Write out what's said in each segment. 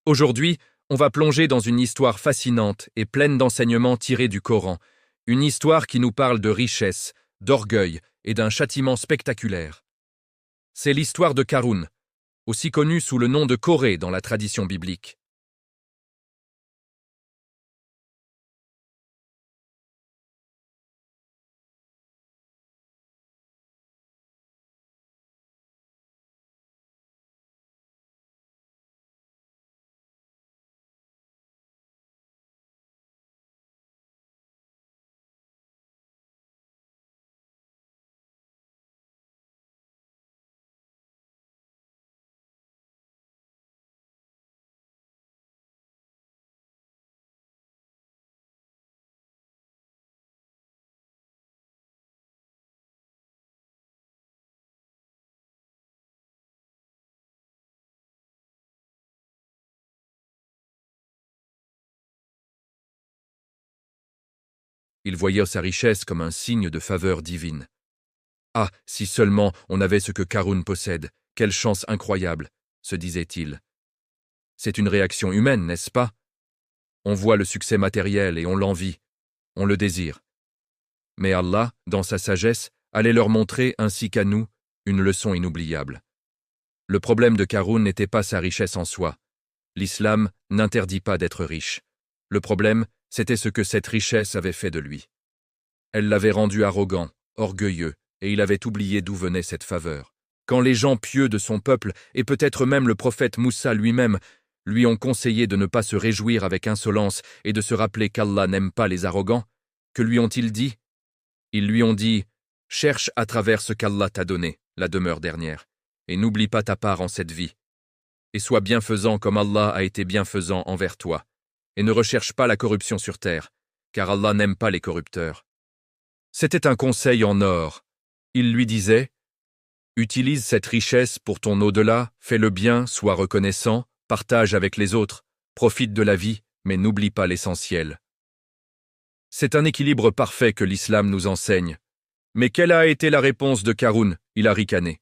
Aujourd'hui, on va plonger dans une histoire fascinante et pleine d'enseignements tirés du Coran, une histoire qui nous parle de richesse, d'orgueil et d'un châtiment spectaculaire. C'est l'histoire de Qarûn, aussi connu sous le nom de Corée dans la tradition biblique. Il voyait sa richesse comme un signe de faveur divine. Ah, si seulement on avait ce que Qarûn possède, quelle chance incroyable, se disait-il. C'est une réaction humaine, n'est-ce pas? On voit le succès matériel et on l'envie, on le désire. Mais Allah, dans sa sagesse, allait leur montrer, ainsi qu'à nous, une leçon inoubliable. Le problème de Qarûn n'était pas sa richesse en soi. L'islam n'interdit pas d'être riche. Le problème, c'était ce que cette richesse avait fait de lui. Elle l'avait rendu arrogant, orgueilleux, et il avait oublié d'où venait cette faveur. Quand les gens pieux de son peuple, et peut-être même le prophète Moussa lui-même, lui ont conseillé de ne pas se réjouir avec insolence et de se rappeler qu'Allah n'aime pas les arrogants, que lui ont-ils dit? Ils lui ont dit « Cherche à travers ce qu'Allah t'a donné, la demeure dernière, et n'oublie pas ta part en cette vie. Et sois bienfaisant comme Allah a été bienfaisant envers toi, et ne recherche pas la corruption sur terre, car Allah n'aime pas les corrupteurs. » C'était un conseil en or. Il lui disait « Utilise cette richesse pour ton au-delà, fais le bien, sois reconnaissant, partage avec les autres, profite de la vie, mais n'oublie pas l'essentiel. » C'est un équilibre parfait que l'islam nous enseigne. Mais quelle a été la réponse de Qarûn? Il a ricané.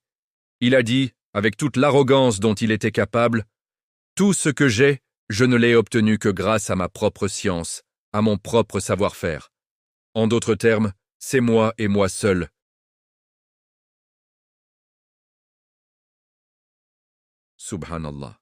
Il a dit, avec toute l'arrogance dont il était capable, « Tout ce que j'ai, je ne l'ai obtenu que grâce à ma propre science, à mon propre savoir-faire. En d'autres termes, c'est moi et moi seul. » Subhanallah.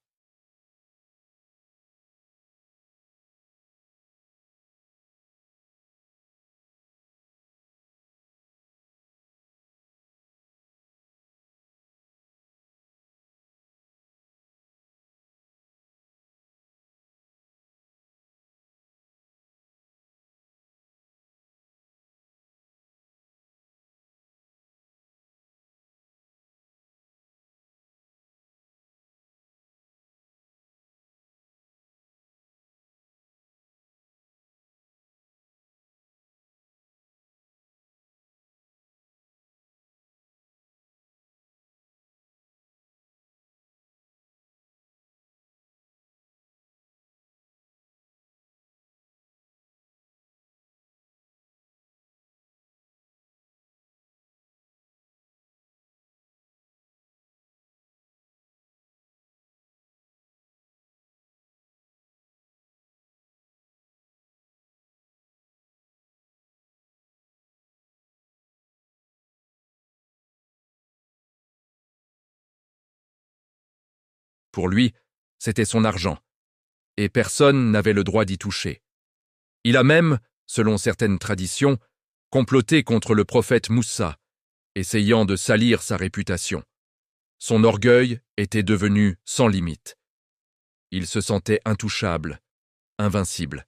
Pour lui, c'était son argent, et personne n'avait le droit d'y toucher. Il a même, selon certaines traditions, comploté contre le prophète Moussa, essayant de salir sa réputation. Son orgueil était devenu sans limite. Il se sentait intouchable, invincible.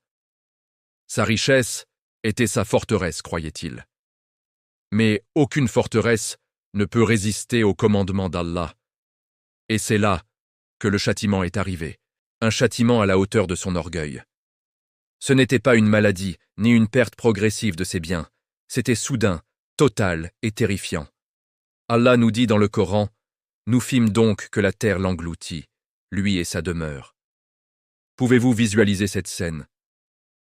Sa richesse était sa forteresse, croyait-il. Mais aucune forteresse ne peut résister au commandement d'Allah. Et c'est là que le châtiment est arrivé, un châtiment à la hauteur de son orgueil. Ce n'était pas une maladie, ni une perte progressive de ses biens, c'était soudain, total et terrifiant. Allah nous dit dans le Coran, « Nous fîmes donc que la terre l'engloutit, lui et sa demeure. » Pouvez-vous visualiser cette scène?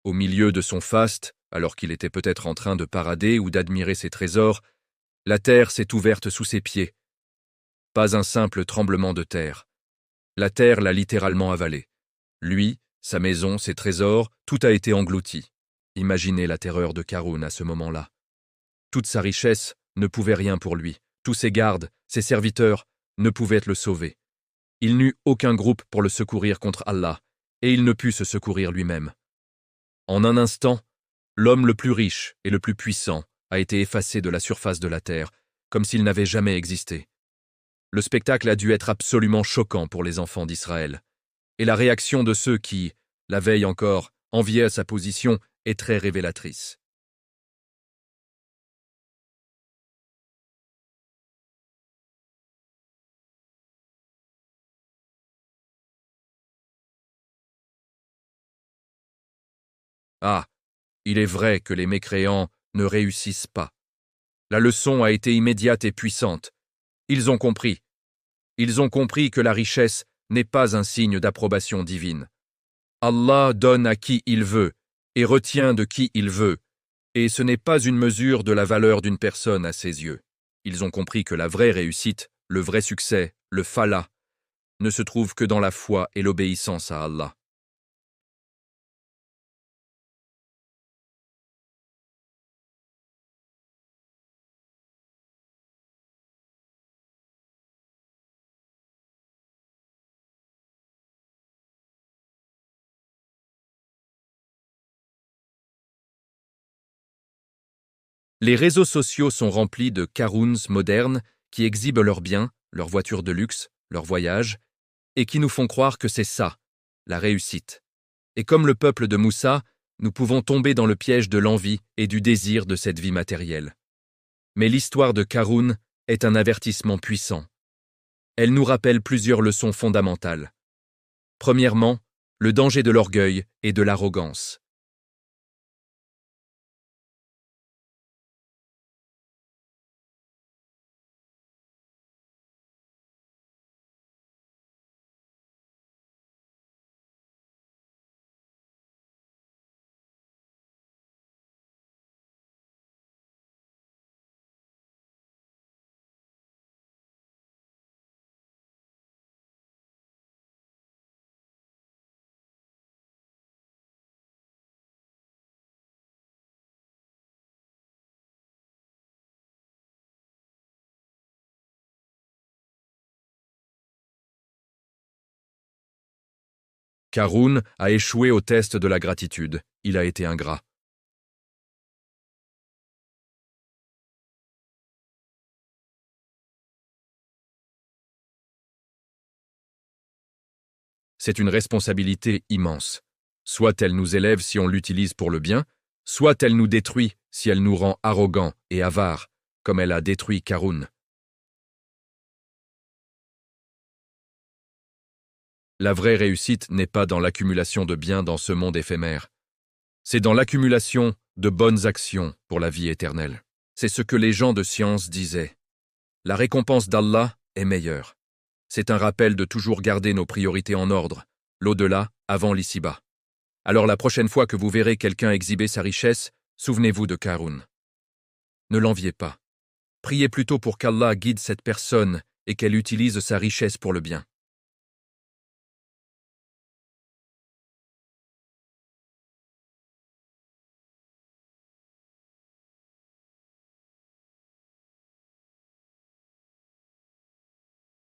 Au milieu de son faste, alors qu'il était peut-être en train de parader ou d'admirer ses trésors, la terre s'est ouverte sous ses pieds. Pas un simple tremblement de terre. La terre l'a littéralement avalé. Lui, sa maison, ses trésors, tout a été englouti. Imaginez la terreur de Karun à ce moment-là. Toute sa richesse ne pouvait rien pour lui. Tous ses gardes, ses serviteurs, ne pouvaient le sauver. Il n'eut aucun groupe pour le secourir contre Allah, et il ne put se secourir lui-même. En un instant, l'homme le plus riche et le plus puissant a été effacé de la surface de la terre, comme s'il n'avait jamais existé. Le spectacle a dû être absolument choquant pour les enfants d'Israël. Et la réaction de ceux qui, la veille encore, enviaient sa position est très révélatrice. Ah, il est vrai que les mécréants ne réussissent pas. La leçon a été immédiate et puissante. Ils ont compris. Ils ont compris que la richesse n'est pas un signe d'approbation divine. Allah donne à qui il veut et retient de qui il veut, et ce n'est pas une mesure de la valeur d'une personne à ses yeux. Ils ont compris que la vraie réussite, le vrai succès, le falah, ne se trouve que dans la foi et l'obéissance à Allah. Les réseaux sociaux sont remplis de Karouns modernes qui exhibent leurs biens, leurs voitures de luxe, leurs voyages, et qui nous font croire que c'est ça, la réussite. Et comme le peuple de Moussa, nous pouvons tomber dans le piège de l'envie et du désir de cette vie matérielle. Mais l'histoire de Karoun est un avertissement puissant. Elle nous rappelle plusieurs leçons fondamentales. Premièrement, le danger de l'orgueil et de l'arrogance. Karoun a échoué au test de la gratitude. Il a été ingrat. C'est une responsabilité immense. Soit elle nous élève si on l'utilise pour le bien, soit elle nous détruit si elle nous rend arrogants et avares, comme elle a détruit Karoun. La vraie réussite n'est pas dans l'accumulation de biens dans ce monde éphémère. C'est dans l'accumulation de bonnes actions pour la vie éternelle. C'est ce que les gens de science disaient. La récompense d'Allah est meilleure. C'est un rappel de toujours garder nos priorités en ordre, l'au-delà avant l'ici-bas. Alors la prochaine fois que vous verrez quelqu'un exhiber sa richesse, souvenez-vous de Karoun. Ne l'enviez pas. Priez plutôt pour qu'Allah guide cette personne et qu'elle utilise sa richesse pour le bien.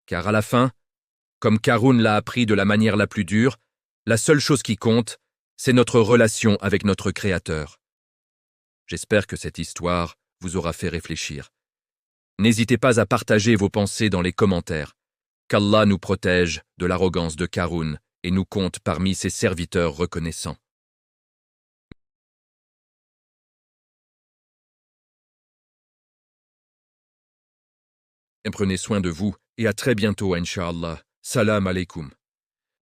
Car à la fin, comme Karoun l'a appris de la manière la plus dure, la seule chose qui compte, c'est notre relation avec notre Créateur. J'espère que cette histoire vous aura fait réfléchir. N'hésitez pas à partager vos pensées dans les commentaires. Qu'Allah nous protège de l'arrogance de Karoun et nous compte parmi ses serviteurs reconnaissants. Prenez soin de vous et à très bientôt, Inch'Allah. Salam alaikum.